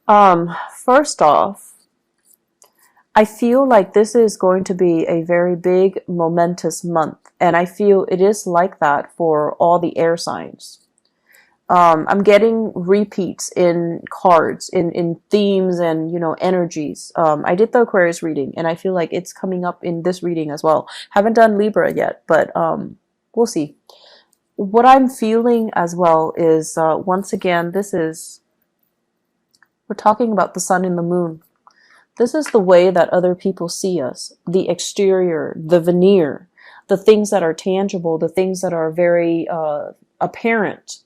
First off, I feel like this is going to be a very big, momentous month, and I feel it is like that for all the air signs. I'm getting repeats in cards, in themes and, energies. I did the Aquarius reading, and I feel like it's coming up in this reading as well. Haven't done Libra yet, but we'll see. What I'm feeling as well is, once again, we're talking about the sun and the moon. This is the way that other people see us, the exterior, the veneer, the things that are tangible, the things that are very apparent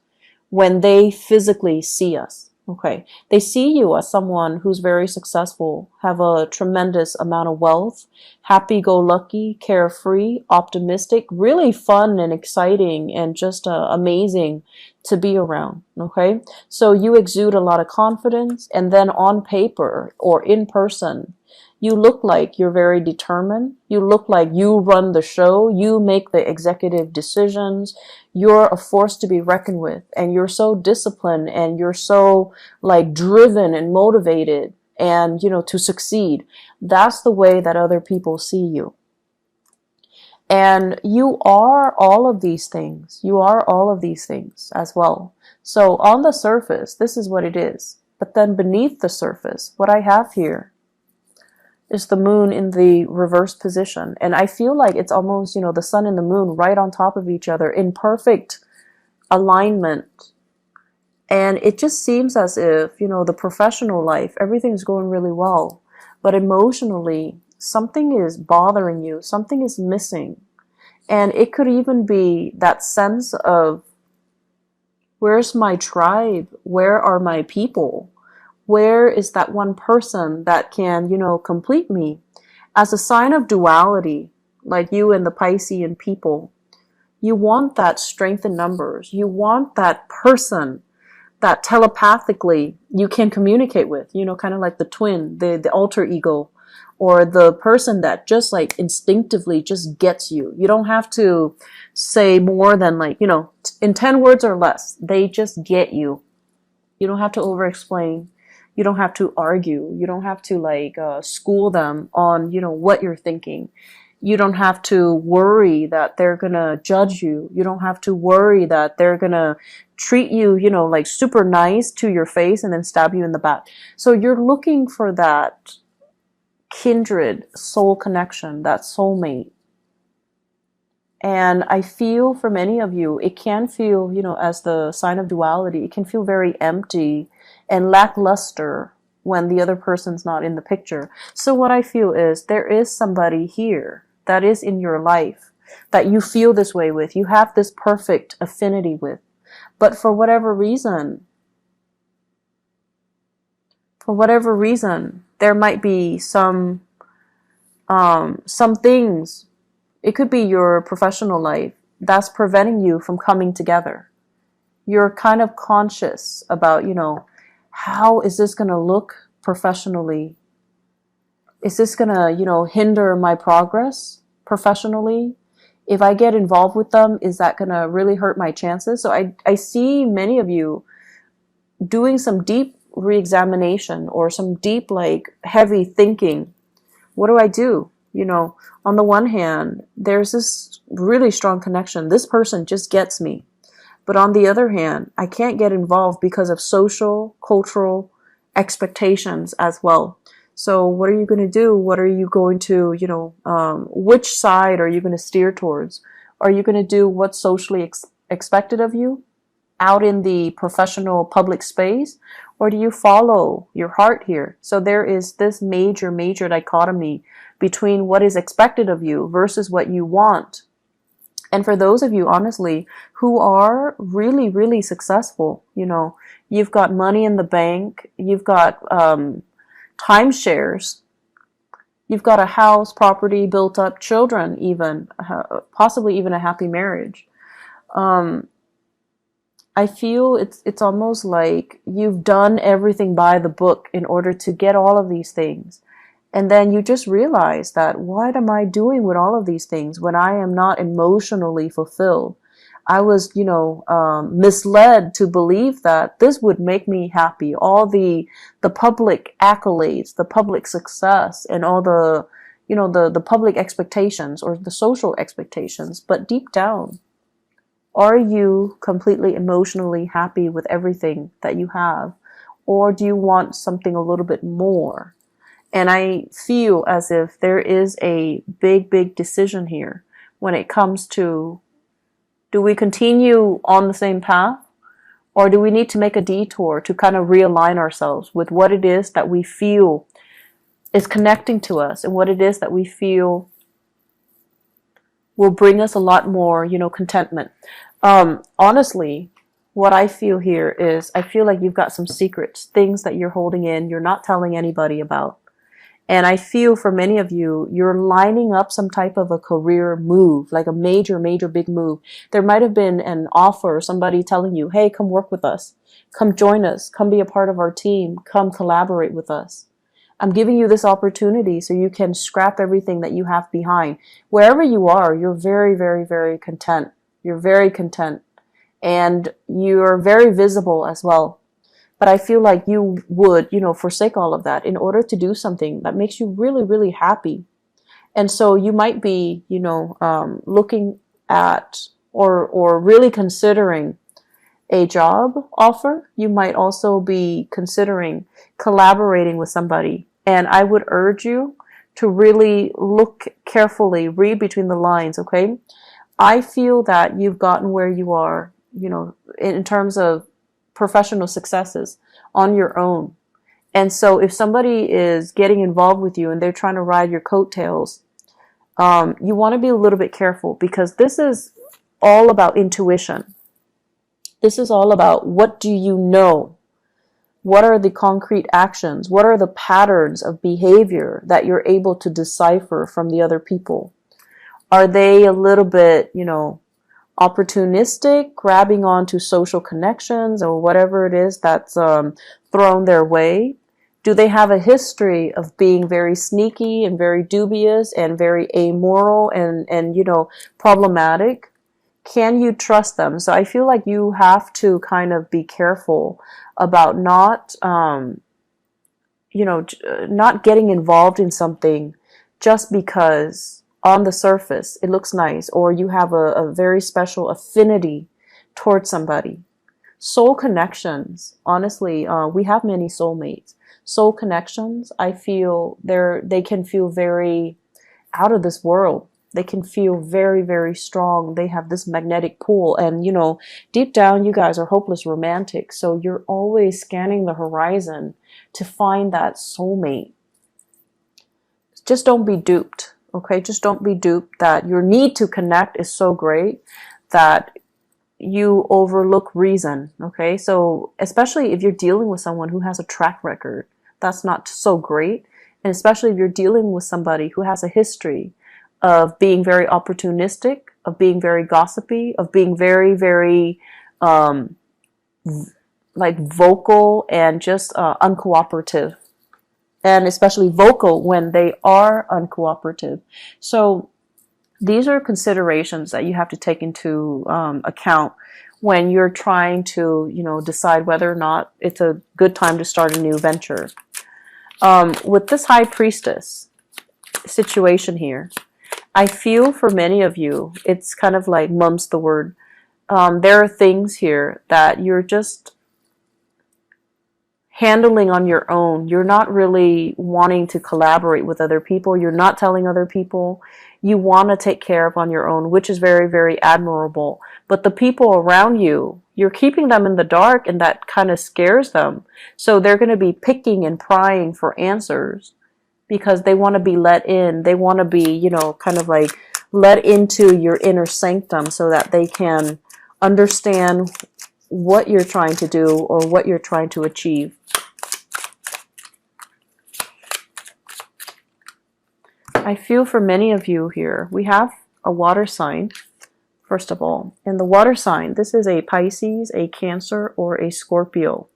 when they physically see us. Okay. They see you as someone who's very successful, have a tremendous amount of wealth, happy-go-lucky, carefree, optimistic, really fun and exciting and just amazing to be around. Okay. So you exude a lot of confidence, and then on paper or in person, you look like you're very determined. You look like you run the show. You make the executive decisions. You're a force to be reckoned with. And you're so disciplined and you're so like driven and motivated and, to succeed. That's the way that other people see you. And you are all of these things. You are all of these things as well. So on the surface, this is what it is. But then beneath the surface, what I have here is the moon in the reverse position. And I feel like it's almost, the sun and the moon right on top of each other in perfect alignment. And it just seems as if, the professional life, everything's going really well. But emotionally, something is bothering you. Something is missing. And it could even be that sense of, where's my tribe? Where are my people? Where is that one person that can, complete me? As a sign of duality, like you and the Piscean people, you want that strength in numbers. You want that person that telepathically you can communicate with, kind of like the twin, the alter ego, or the person that just like instinctively just gets you. You don't have to say more than like, in 10 words or less. They just get you. You don't have to over-explain. You don't have to argue. You don't have to school them on, what you're thinking. You don't have to worry that they're going to judge you. You don't have to worry that they're going to treat you, like super nice to your face and then stab you in the back. So you're looking for that kindred soul connection, that soulmate. And I feel for many of you, it can feel, as the sign of duality, it can feel very empty and lackluster when the other person's not in the picture. So what I feel is there is somebody here that is in your life that you feel this way with. You have this perfect affinity with. But for whatever reason, there might be some things. It could be your professional life that's preventing you from coming together. You're kind of conscious about, how is this going to look professionally? Is this going to, hinder my progress professionally? If I get involved with them, is that going to really hurt my chances? So I see many of you doing some deep re-examination or some deep, heavy thinking. What do I do? On the one hand, there's this really strong connection. This person just gets me. But on the other hand, I can't get involved because of social, cultural expectations as well. So what are you going to do? What are you going to, which side are you going to steer towards? Are you going to do what's socially expected of you out in the professional public space? Or do you follow your heart here? So there is this major, major dichotomy between what is expected of you versus what you want. And for those of you, honestly, who are really, really successful, you've got money in the bank, you've got timeshares, you've got a house, property built up, children even, possibly even a happy marriage. I feel it's almost like you've done everything by the book in order to get all of these things. And then you just realize that, what am I doing with all of these things when I am not emotionally fulfilled? I was, misled to believe that this would make me happy. All the public accolades, the public success, and all the public expectations or the social expectations. But deep down, are you completely emotionally happy with everything that you have? Or do you want something a little bit more? And I feel as if there is a big, big decision here when it comes to, do we continue on the same path? Or do we need to make a detour to kind of realign ourselves with what it is that we feel is connecting to us and what it is that we feel will bring us a lot more, contentment. Honestly, what I feel here is I feel like you've got some secrets, things that you're holding in, you're not telling anybody about. And I feel for many of you, you're lining up some type of a career move, like a major, major big move. There might have been an offer, somebody telling you, hey, come work with us, come join us, come be a part of our team, come collaborate with us. I'm giving you this opportunity so you can scrap everything that you have behind. Wherever you are, you're very, very, very content. You're very content. And you're very visible as well. But I feel like you would, forsake all of that in order to do something that makes you really, really happy. And so you might be, looking at or really considering a job offer. You might also be considering collaborating with somebody. And I would urge you to really look carefully, read between the lines, okay? I feel that you've gotten where you are, in terms of professional successes on your own. And so if somebody is getting involved with you and they're trying to ride your coattails, you want to be a little bit careful, because this is all about intuition. This is all about, what do you know? What are the concrete actions? What are the patterns of behavior that you're able to decipher from the other people? Are they a little bit, opportunistic, grabbing onto social connections or whatever it is that's thrown their way? Do they have a history of being very sneaky and very dubious and very amoral and problematic? Can you trust them? So I feel like you have to kind of be careful about not getting involved in something just because on the surface it looks nice, or you have a very special affinity towards somebody. Soul connections, honestly, we have many soulmates. Soul connections, I feel they can feel very out of this world. They can feel very, very strong. They have this magnetic pull. And, deep down, you guys are hopeless romantics. So you're always scanning the horizon to find that soulmate. Just don't be duped. Okay, just don't be duped that your need to connect is so great that you overlook reason. Okay, so especially if you're dealing with someone who has a track record, that's not so great. And especially if you're dealing with somebody who has a history of being very opportunistic, of being very gossipy, of being very, very vocal and just uncooperative. And especially vocal when they are uncooperative. So these are considerations that you have to take into account when you're trying to, decide whether or not it's a good time to start a new venture. With this high priestess situation here, I feel for many of you, it's kind of like mum's the word. There are things here that you're just handling on your own. You're not really wanting to collaborate with other people. You're not telling other people. You want to take care of on your own, which is very, very admirable. But the people around you, you're keeping them in the dark, and that kind of scares them. So they're going to be picking and prying for answers because they want to be let in. They want to be, kind of like let into your inner sanctum so that they can understand what you're trying to do or what you're trying to achieve. I feel for many of you here, we have a water sign, first of all. And the water sign, this is a Pisces, a Cancer, or a Scorpio.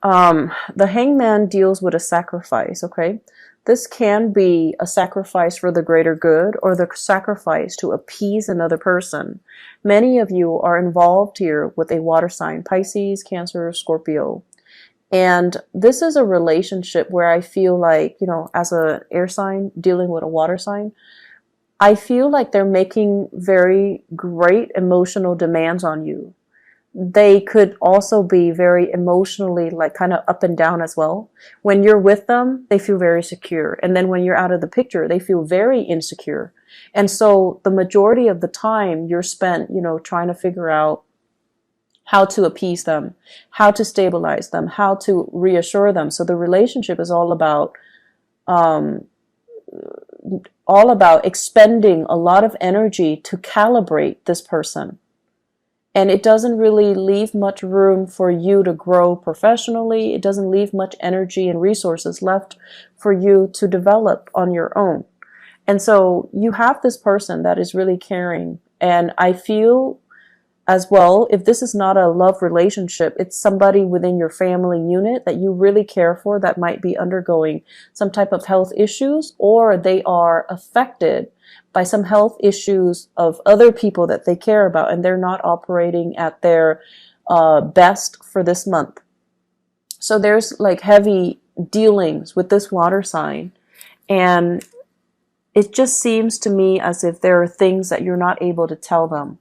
The hangman deals with a sacrifice, okay? This can be a sacrifice for the greater good or the sacrifice to appease another person. Many of you are involved here with a water sign, Pisces, Cancer, Scorpio. And this is a relationship where I feel like, as an air sign dealing with a water sign, I feel like they're making very great emotional demands on you. They could also be very emotionally like kind of up and down as well. When you're with them, they feel very secure. And then when you're out of the picture, they feel very insecure. And so the majority of the time you're spent, trying to figure out how to appease them, how to stabilize them, how to reassure them. So the relationship is um, all about expending a lot of energy to calibrate this person. And it doesn't really leave much room for you to grow professionally. It doesn't leave much energy and resources left for you to develop on your own. And so you have this person that is really caring. And I feel as well, if this is not a love relationship, it's somebody within your family unit that you really care for that might be undergoing some type of health issues, or they are affected by some health issues of other people that they care about, and they're not operating at their best for this month. So there's like heavy dealings with this water sign, and it just seems to me as if there are things that you're not able to tell them.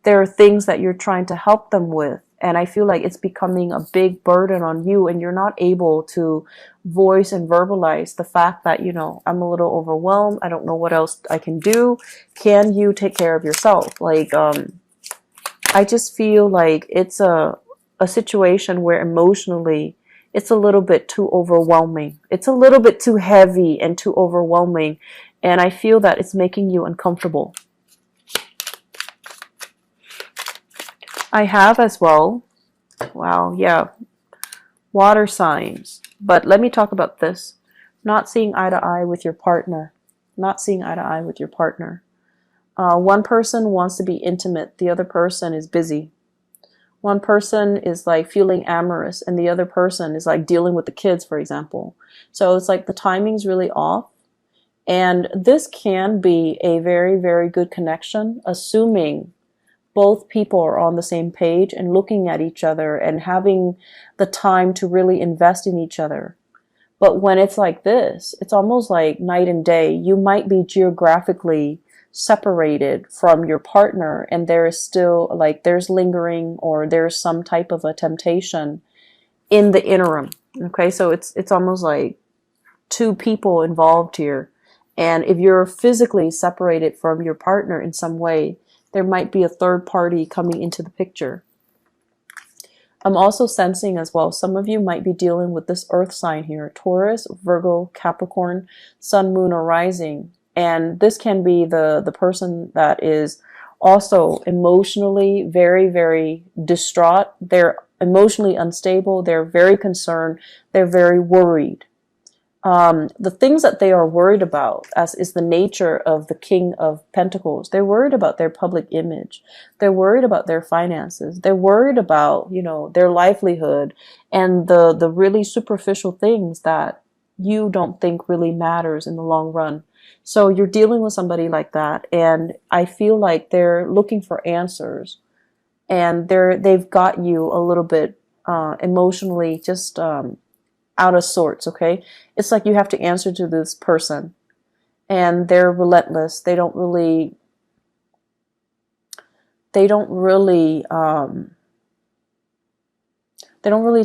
There are things that you're trying to help them with, and I feel like it's becoming a big burden on you, and you're not able to voice and verbalize the fact that, I'm a little overwhelmed. I don't know what else I can do. Can you take care of yourself? I just feel like it's a situation where emotionally it's a little bit too overwhelming. It's a little bit too heavy and too overwhelming, and I feel that it's making you uncomfortable. I have as well, wow, yeah, water signs. But let me talk about this. Not seeing eye to eye with your partner. Not seeing eye to eye with your partner. One person wants to be intimate. The other person is busy. One person is like feeling amorous, and the other person is like dealing with the kids, for example. So it's like the timing's really off. And this can be a very, very good connection, assuming both people are on the same page and looking at each other and having the time to really invest in each other. But when it's like this, it's almost like night and day. You might be geographically separated from your partner, and there is still there's lingering, or there's some type of a temptation in the interim. Okay, so it's almost like two people involved here. And if you're physically separated from your partner in some way, there might be a third party coming into the picture. I'm also sensing as well, some of you might be dealing with this earth sign here, Taurus, Virgo, Capricorn, Sun, Moon, or Rising. And this can be the person that is also emotionally very, very distraught. They're emotionally unstable. They're very concerned. They're very worried. The things that they are worried about, as is the nature of the King of Pentacles, they're worried about their public image. They're worried about their finances. They're worried about, their livelihood and the really superficial things that you don't think really matters in the long run. So you're dealing with somebody like that, and I feel like they're looking for answers, and they've got you a little bit emotionally just out of sorts. Okay, it's like you have to answer to this person, and they're relentless. They don't really they don't really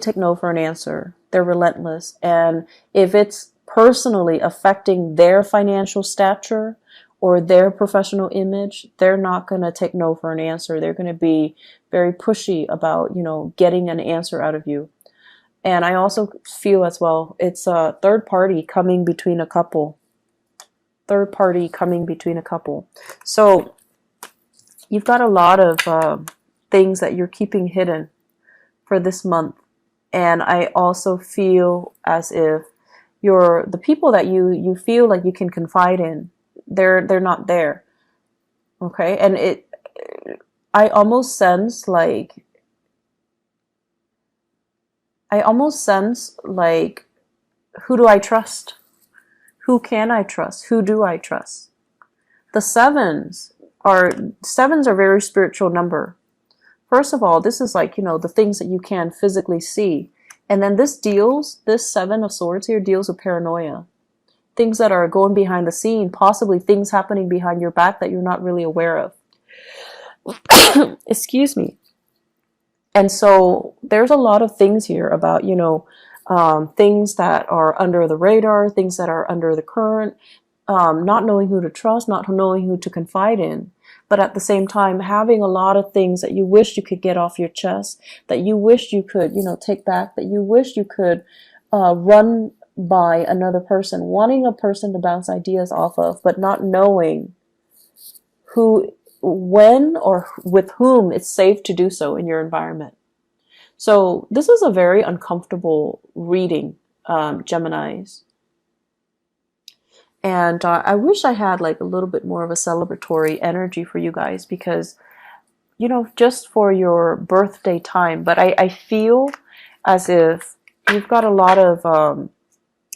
take no for an answer. They're relentless, and if it's personally affecting their financial stature or their professional image, they're not going to take no for an answer. They're going to be very pushy about, getting an answer out of you. And I also feel as well, it's a third party coming between a couple. Third party coming between a couple. So you've got a lot of things that you're keeping hidden for this month. And I also feel as if the people that you feel like you can confide in, they're not there. Okay? And I almost sense like who do I trust? Who can I trust? Who do I trust? The sevens are very spiritual number. First of all, this is like, the things that you can physically see. And then this Seven of Swords here deals with paranoia. Things that are going behind the scene, possibly things happening behind your back that you're not really aware of. Excuse me. And so there's a lot of things here about, things that are under the radar, things that are under the current, not knowing who to trust, not knowing who to confide in. But at the same time, having a lot of things that you wish you could get off your chest, that you wish you could, take back, that you wish you could run by another person, wanting a person to bounce ideas off of, but not knowing who, when, or with whom it's safe to do so in your environment. So this is a very uncomfortable reading, Geminis. And I wish I had like a little bit more of a celebratory energy for you guys, because, just for your birthday time. But I feel as if you've got a lot of,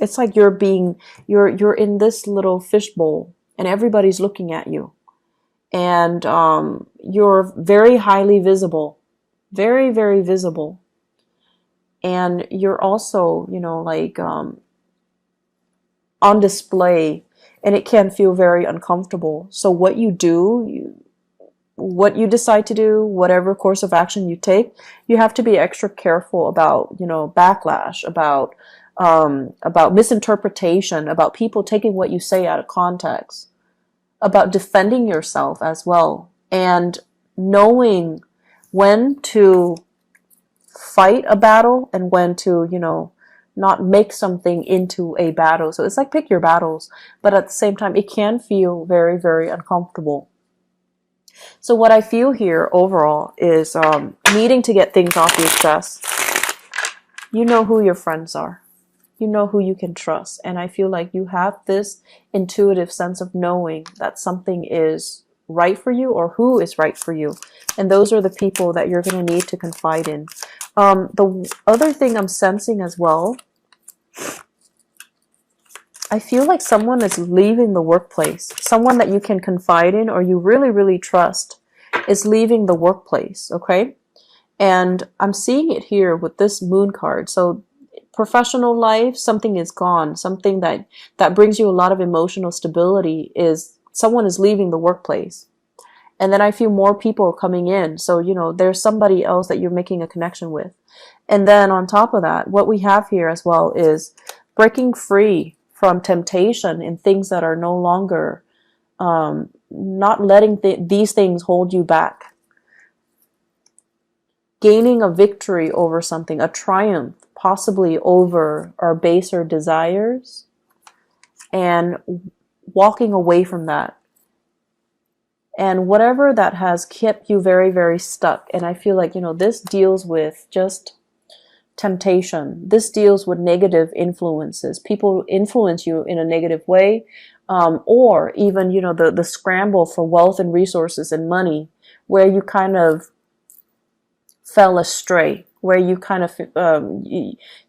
it's like you're in this little fishbowl and everybody's looking at you. And you're very highly visible, very, very visible. And you're also, on display, and it can feel very uncomfortable. So what you do, what you decide to do, whatever course of action you take, you have to be extra careful about, backlash, about misinterpretation, about people taking what you say out of context, about defending yourself as well, and knowing when to fight a battle and when to, not make something into a battle. So it's like pick your battles, but at the same time, it can feel very, very uncomfortable. So what I feel here overall is needing to get things off your chest. You know who your friends are. You know who you can trust. And I feel like you have this intuitive sense of knowing that something is right for you or who is right for you. And those are the people that you're going to need to confide in. The other thing I'm sensing as well, I feel like someone is leaving the workplace. Someone that you can confide in or you really, really trust is leaving the workplace, okay? And I'm seeing it here with this moon card. So professional life, something is gone. Something that brings you a lot of emotional stability is someone is leaving the workplace. And then I feel more people are coming in. So, there's somebody else that you're making a connection with. And then on top of that, what we have here as well is breaking free from temptation in things that are no longer, not letting these things hold you back. Gaining a victory over something, a triumph, possibly over our baser desires, and walking away from that. And whatever that has kept you very, very stuck. And I feel like, this deals with just temptation. This deals with negative influences. People influence you in a negative way. Or even, the scramble for wealth and resources and money, where you kind of fell astray, where you kind of,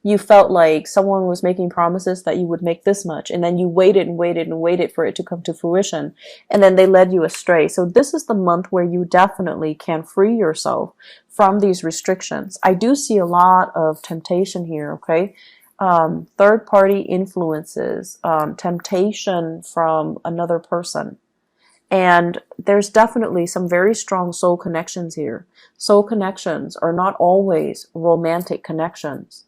you felt like someone was making promises that you would make this much, and then you waited and waited and waited for it to come to fruition, and then they led you astray. So this is the month where you definitely can free yourself from these restrictions. I do see a lot of temptation here, okay? Third-party influences, temptation from another person. And there's definitely some very strong soul connections here. Soul connections are not always romantic connections.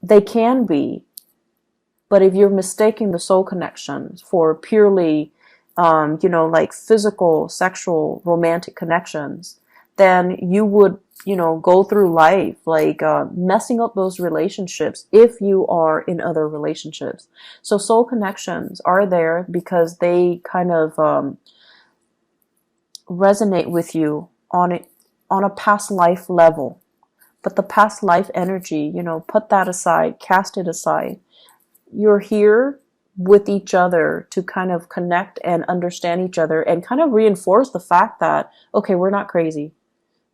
They can be, but if you're mistaking the soul connections for purely, like physical, sexual, romantic connections, then you would, go through life like messing up those relationships if you are in other relationships. So soul connections are there because they kind of resonate with you on a past life level. But the past life energy, put that aside, cast it aside. You're here with each other to kind of connect and understand each other and kind of reinforce the fact that, okay, we're not crazy.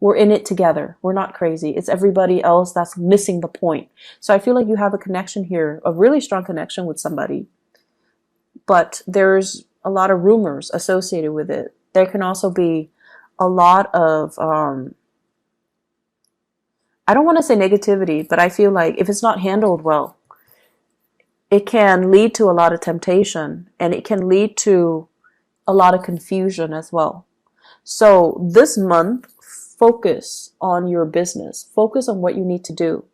We're in it together. We're not crazy. It's everybody else that's missing the point. So I feel like you have a connection here, a really strong connection with somebody. but there's a lot of rumors associated with it. There can also be a lot of, I don't want to say negativity, but I feel like if it's not handled well, it can lead to a lot of temptation, and it can lead to a lot of confusion as well. So this month, focus on your business. Focus on what you need to do.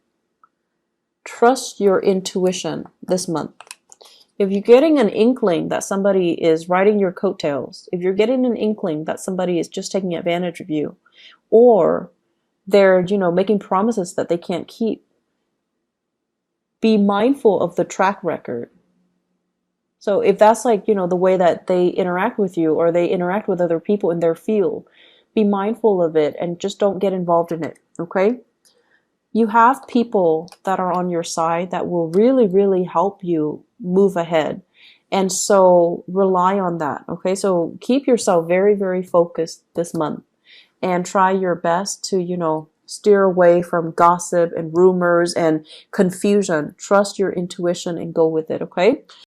Trust your intuition this month. If you're getting an inkling that somebody is riding your coattails, if you're getting an inkling that somebody is just taking advantage of you, or they're, making promises that they can't keep, be mindful of the track record. So if that's like, the way that they interact with you, or they interact with other people in their field, be mindful of it and just don't get involved in it, okay? You have people that are on your side that will really, really help you move ahead. And so rely on that, okay? So keep yourself very, very focused this month and try your best to, steer away from gossip and rumors and confusion. Trust your intuition and go with it, okay?